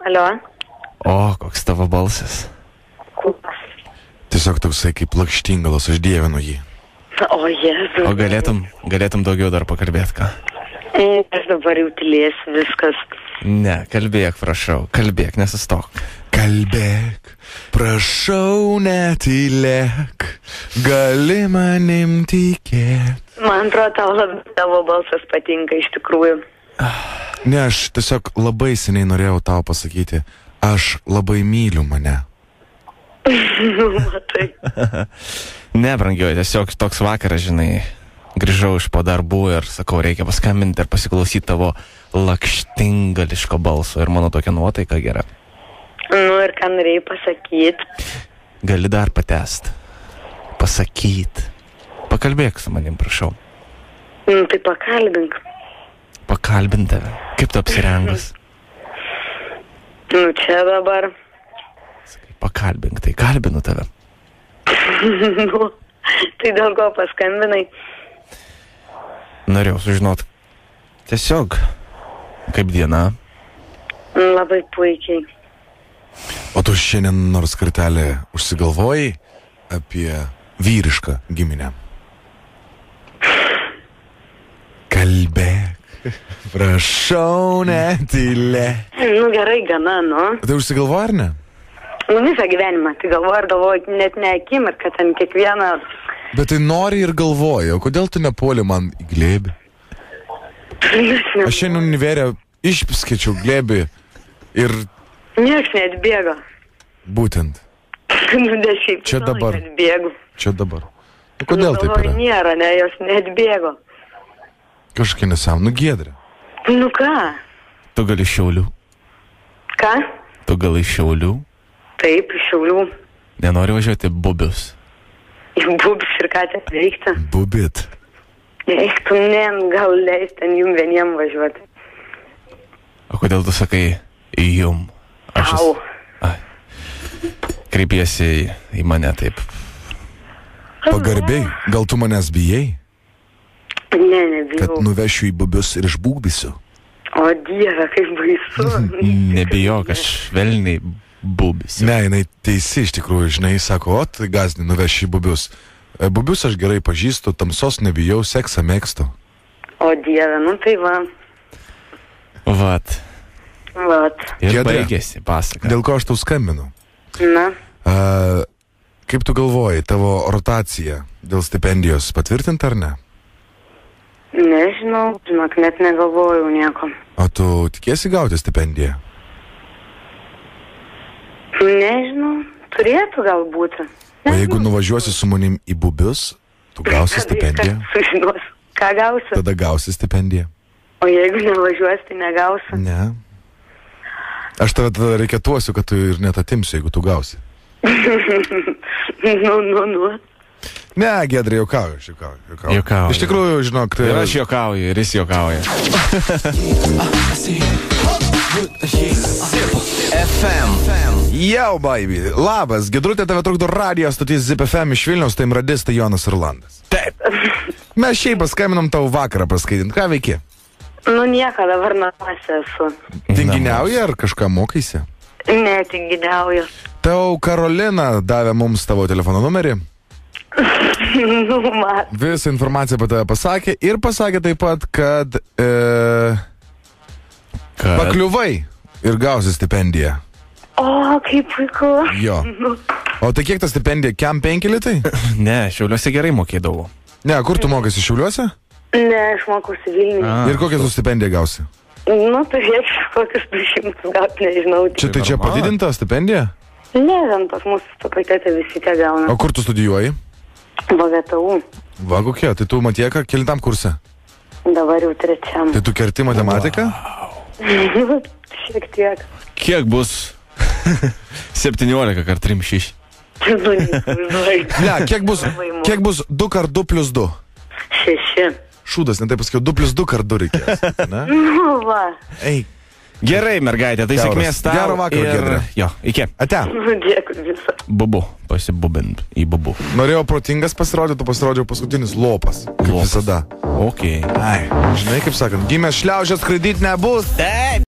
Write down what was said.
Alio. O, koks tavo balsas. Kupas. Tiesiog toksai kaip lakštingalas, aš dievinu jį. O, Jėzus. O galėtum daugiau dar pakalbėti, ką? Aš dabar jau tylėsiu viskas. Ne, kalbėk, prašau, kalbėk, nesustok. Kalbėk, prašau, netylėk, gali manim tikėt. Man atrodo, tau labai tavo balsas patinka iš tikrųjų. Ne, aš tiesiog labai seniai norėjau tau pasakyti, aš labai myliu mane. Matai. Ne, brangioji, tiesiog toks vakaras, žinai, grįžau iš po darbų ir sakau, reikia paskambinti ir pasiklausyti tavo lakštingališko balso ir mano tokia nuotaika gera. Nu ir ką norėjai pasakyti? Gali dar patęst. Pasakyt. Pakalbėk su manim, prašau. Nu tai pakalbink. Pakalbint tave. Kaip tu apsirengus? Nu čia dabar. Sakai, pakalbink, tai kalbinu tave. Nu, tai dėl ko paskambinai? Norėjau sužinot. Tiesiog, kaip diena. Labai puikiai. O tu šiandien nors kartelį užsigalvojai apie vyrišką giminę? Kalbėk, prašau, netylėk. Nu gerai, gana, nu. Tai užsigalvojai ar ne? Nu visą gyvenimą. Tai galvoju, net ne akimirką, ten kiekvieną... Bet tai nori ir galvoji, o kodėl tu nepuoli man į glėbį? Aš šiandien univere išskaičiau glėbį ir... Nieks neatbėgo. Būtent. Nu, šiaip Čia dabar. Atbėgu. Čia dabar. Nu, kodėl taip yra? Nėra, ne, jos neatbėgo. Kažkokia nesam, nu Giedrė. Nu ką? Tu gali iš Šiaulių? Ką? Tu gali iš Šiaulių? Taip, iš Šiaulių. Nenori važiuoti Bubius? Į Bubis ir ką ten veikti? Bubit. Eiktų, ne, gal leis ten jum vieniem važiuoti. O kodėl tu sakai jum? Tau. Kreipiesi į mane taip. Pagarbiai, gal tu manęs bijai? Ne, nebijau. Kad nuvešiu į Bubius ir išbūgbysiu. O Dieve, kaip baisu. Nebijok, aš švelniai Bubis. Ne, jinai teisi iš tikrųjų, žinai, sako, o tai gazdini, nuvešiu į Bubius. Bubius aš gerai pažįstu, tamsos nebijau, seksą mėgstu. O Dieve, nu tai va. Vat. Ir Giedre, baigėsi pasaka. Dėl ko aš tau skambinu? Na. Kaip tu galvoji, tavo rotacija dėl stipendijos patvirtinta ar ne? Nežinau, žinok, net negalvojau nieko. O tu tikiesi gauti stipendiją? Nežinau, turėtų gal būti. O jeigu nuvažiuosi su manim į Bubius, tu gausi stipendiją? Sužinos, ką gausi? Tada gausi stipendiją. O jeigu nevažiuosi, tai negausi? Ne. Aš tave tada reikėtuosiu, kad tu ir net atimsiu, jeigu tu gausi. Nu. Ne, Giedrė, juokauju. Iš tikrųjų, žinok, tai... Ir aš juokauju, ir jis juokauja. FM. Jau, baby. Labas, Giedrutė, tave trukdo radijo stotis Zip FM iš Vilniaus, tai radistai Jonas Rolandas. Taip. Mes šiaip paskambinam tau vakarą paskaitint. Ką veiki? Nu nieko, dabar namuose esu. Tinginiauji ar kažką mokaisi? Ne, tinginiauju. Tau Karolina davė mums tavo telefono numerį. Nu, man. Visą informaciją apie tave pasakė ir pasakė taip pat, kad pakliuvai ir gausi stipendiją. O, kaip puiku. Jo. O tai kiek ta stipendija? Kem 5 litai? Ne, Šiauliuose gerai mokėdavau. Ne, kur tu mokėsi, Šiauliuose? Ne, aš mokausi Vilniuje. Ir kokią tu stipendiją gausi? Nu, turėčiau kokius 200 gauti, nežinau. Čia padidinta stipendija? Ne, ten pas mūsų fakultete visi tie gauna. O kur tu studijuoji? VGTU. Va, kokie? Tai tu Matieka, kelintam kurse? Dabar jau 3. Tai tu kerti matematiką? Šiek tiek. Kiek bus 17 kart 3, 6? Ne, kiek bus 2 kart 2 plus 2? 6. Šūdas, netai pasakiau, 2 plus 2 kart 2 reikės. Ne? Nu, va. Ei. Gerai, mergaitė, tai sėkmės tau. Gero vakaro, Giedrė. Jo, iki. Ate. Nu, dėkui visą. Bubu, pasibubint į bubu. Norėjau protingas pasirodyti, tu pasirodžiau paskutinis lopas. Kaip visada. Ok. Ai, žinai, kaip sakant, gimęs šliaužęs skraidyti nebus.